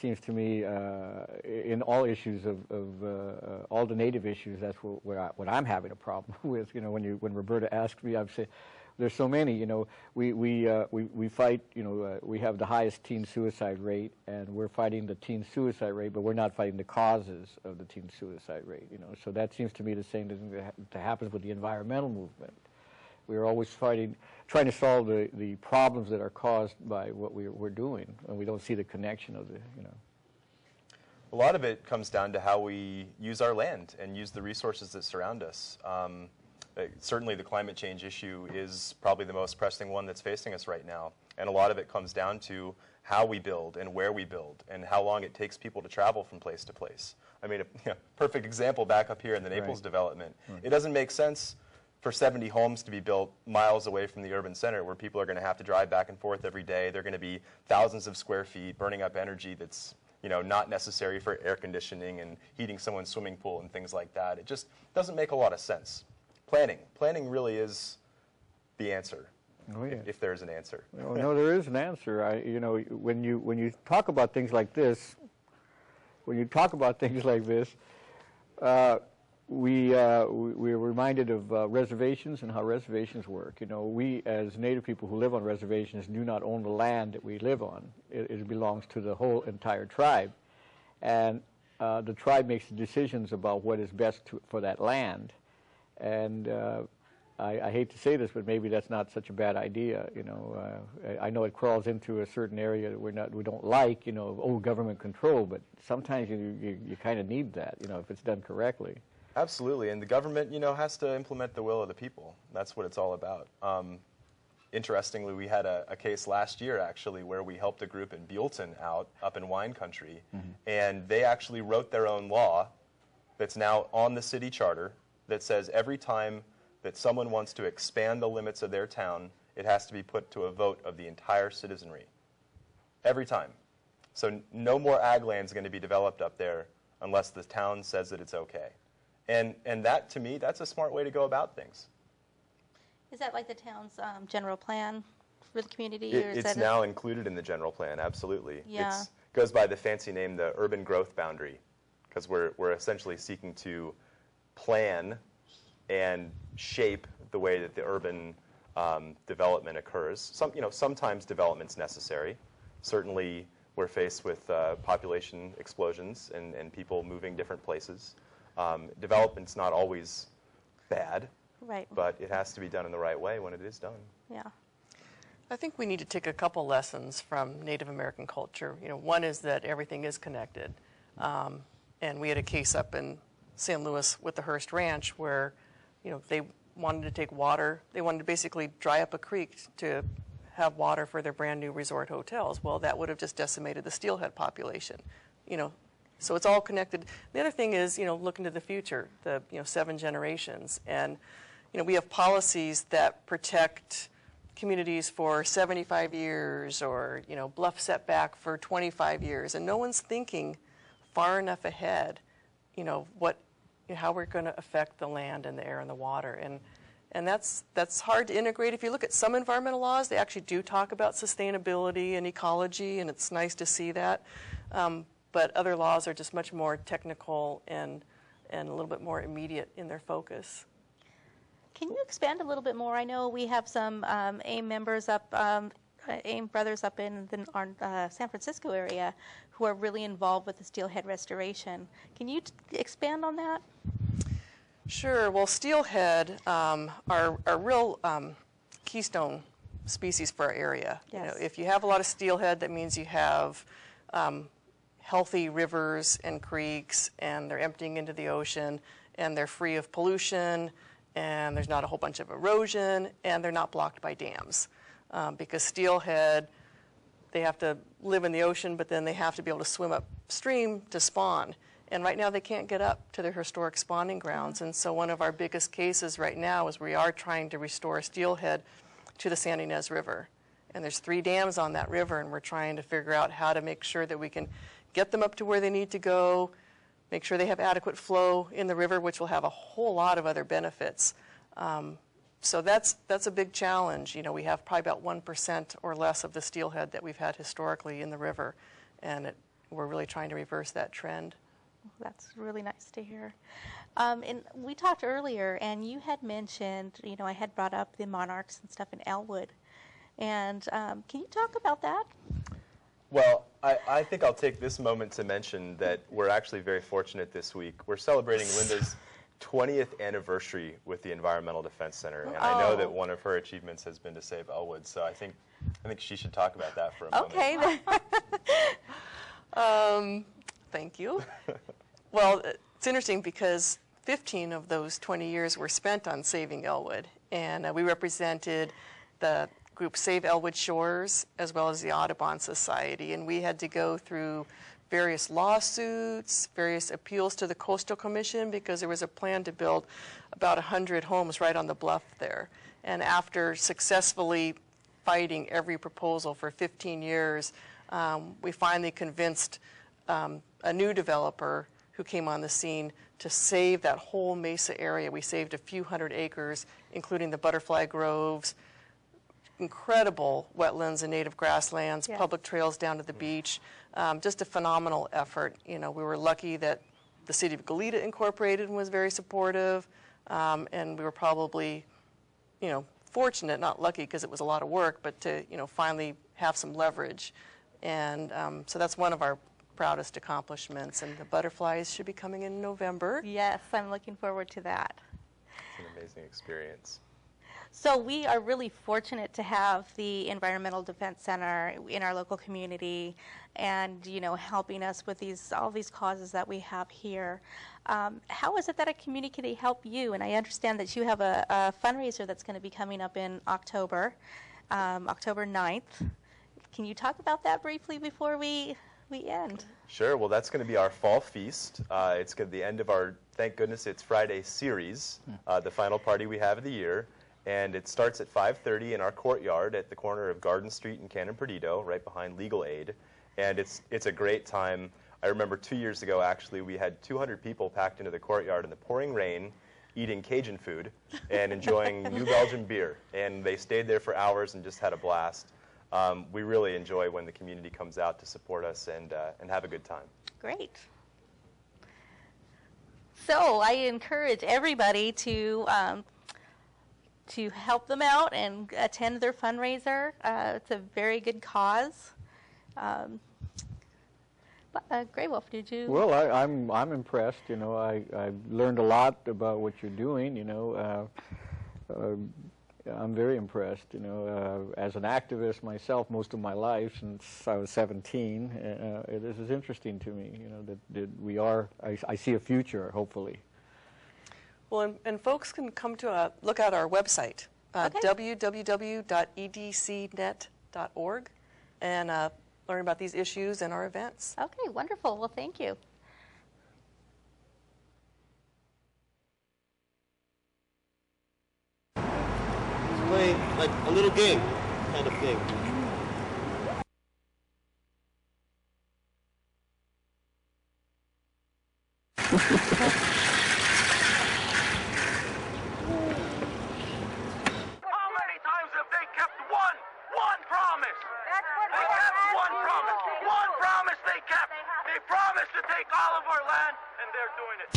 seems to me, in all issues of all the native issues, that's what I'm having a problem with. You know, when Roberta asked me, I've said, there's so many. You know, we fight. You know, we have the highest teen suicide rate, and we're fighting the teen suicide rate, but we're not fighting the causes of the teen suicide rate. You know, so that seems to me the same thing that happens with the environmental movement. We're always fighting, trying to solve the problems that are caused by what we're doing, and we don't see the connection of the, you know. A lot of it comes down to how we use our land and use the resources that surround us. Certainly the climate change issue is probably the most pressing one that's facing us right now, and a lot of it comes down to how we build and where we build and how long it takes people to travel from place to place. I mean, a perfect example back up here in the Naples development. It doesn't make sense for 70 homes to be built miles away from the urban center where people are going to have to drive back and forth every day. They're going to be thousands of square feet burning up energy that's, you know, not necessary for air conditioning and heating someone's swimming pool and things like that. It just doesn't make a lot of sense. Planning really is the answer, if there's an answer. No, there is an answer. You know, when you talk about things like this, we're reminded of reservations and how reservations work. You know, we as Native people who live on reservations do not own the land that we live on. It belongs to the whole entire tribe, and the tribe makes the decisions about what is best for that land. And I hate to say this, but maybe that's not such a bad idea. You know, I know it crawls into a certain area that we don't like. You know, government control, but sometimes you kind of need that. You know, if it's done correctly. Absolutely, and the government, you know, has to implement the will of the people. That's what it's all about. Interestingly, we had a case last year, actually, where we helped a group in Buellton out, up in wine country, and they actually wrote their own law that's now on the city charter that says every time that someone wants to expand the limits of their town, it has to be put to a vote of the entire citizenry. Every time. So no more ag land is going to be developed up there unless the town says that it's okay. And that, to me, that's a smart way to go about things. Is that like the town's general plan for the community? It's now included in the general plan, absolutely. Yeah. It goes by the fancy name, the urban growth boundary, because we're essentially seeking to plan and shape the way that the urban development occurs. Sometimes development's necessary. Certainly, we're faced with population explosions and people moving different places. Development's not always bad, right, but it has to be done in the right way when it is done. Yeah. I think we need to take a couple lessons from Native American culture. You know, one is that everything is connected. And we had a case up in San Luis with the Hearst Ranch where, you know, they wanted to take water. They wanted to basically dry up a creek to have water for their brand new resort hotels. Well, that would have just decimated the steelhead population, you know. So it's all connected. The other thing is, you know, look into the future, the, 7 generations. And, you know, we have policies that protect communities for 75 years or, you know, bluff setback for 25 years. And no one's thinking far enough ahead, you know, how we're going to affect the land and the air and the water. And that's hard to integrate. If you look at some environmental laws, they actually do talk about sustainability and ecology, and it's nice to see that. But other laws are just much more technical and a little bit more immediate in their focus. Can you expand a little bit more? I know we have some AIM members up, AIM brothers up in the San Francisco area who are really involved with the steelhead restoration. Can you expand on that? Sure. Well, steelhead are real keystone species for our area. Yes. You know, if you have a lot of steelhead, that means you have healthy rivers and creeks, and they're emptying into the ocean, and they're free of pollution, and there's not a whole bunch of erosion, and they're not blocked by dams. Because steelhead, they have to live in the ocean, but then they have to be able to swim upstream to spawn. And right now they can't get up to their historic spawning grounds. And so one of our biggest cases right now is we are trying to restore steelhead to the San Ynez River. And there's 3 dams on that river, and we're trying to figure out how to make sure that we can get them up to where they need to go, make sure they have adequate flow in the river, which will have a whole lot of other benefits. So that's a big challenge. You know, we have probably about 1% or less of the steelhead that we've had historically in the river, and we're really trying to reverse that trend. That's really nice to hear. And we talked earlier, and you had mentioned, I had brought up the monarchs and stuff in Elwood. And can you talk about that? Well, I think I'll take this moment to mention that we're actually very fortunate this week. We're celebrating Linda's 20th anniversary with the Environmental Defense Center, and I know that one of her achievements has been to save Elwood, so I think she should talk about that for a moment. Okay. Thank you. Well, it's interesting because 15 of those 20 years were spent on saving Elwood, and we represented the group Save Elwood Shores as well as the Audubon Society, and we had to go through various lawsuits, various appeals to the Coastal Commission because there was a plan to build about 100 homes right on the bluff there. And after successfully fighting every proposal for 15 years, we finally convinced a new developer who came on the scene to save that whole mesa area. We saved a few hundred acres, including the butterfly groves, incredible wetlands and native grasslands, Yes. public trails down to the beach. Just a phenomenal effort. We were lucky that the city of Goleta incorporated and was very supportive, and we were probably, fortunate, not lucky because it was a lot of work, but to, finally have some leverage. And so that's one of our proudest accomplishments, and the butterflies should be coming in November. Yes, I'm looking forward to that. It's an amazing experience. So we are really fortunate to have the Environmental Defense Center in our local community and, helping us with all these causes that we have here. How is it that a community can help you? And I understand that you have a fundraiser that's going to be coming up in October, October 9th. Can you talk about that briefly before we end? Sure. Well, that's going to be our fall feast. It's the end of our, thank goodness, it's Friday series, the final party we have of the year. And it starts at 5:30 in our courtyard at the corner of Garden Street and Canon Perdido, right behind Legal Aid. And it's a great time. I remember 2 years ago, actually, we had 200 people packed into the courtyard in the pouring rain, eating Cajun food and enjoying New Belgium beer. And they stayed there for hours and just had a blast. We really enjoy when the community comes out to support us and have a good time. Great. So I encourage everybody to help them out and attend their fundraiser. It's a very good cause. Graywolf, did you? Well, I'm impressed. I've learned a lot about what you're doing. I'm very impressed. As an activist myself, most of my life since I was 17, this is interesting to me. That we are. I see a future, hopefully. Well, and folks can come to look at our website, Okay. www.edcnet.org, and learn about these issues and our events. Okay, wonderful. Well, thank you. It's playing like a little game kind of thing. One promise they kept. They promised to take all of our land, and they're doing it.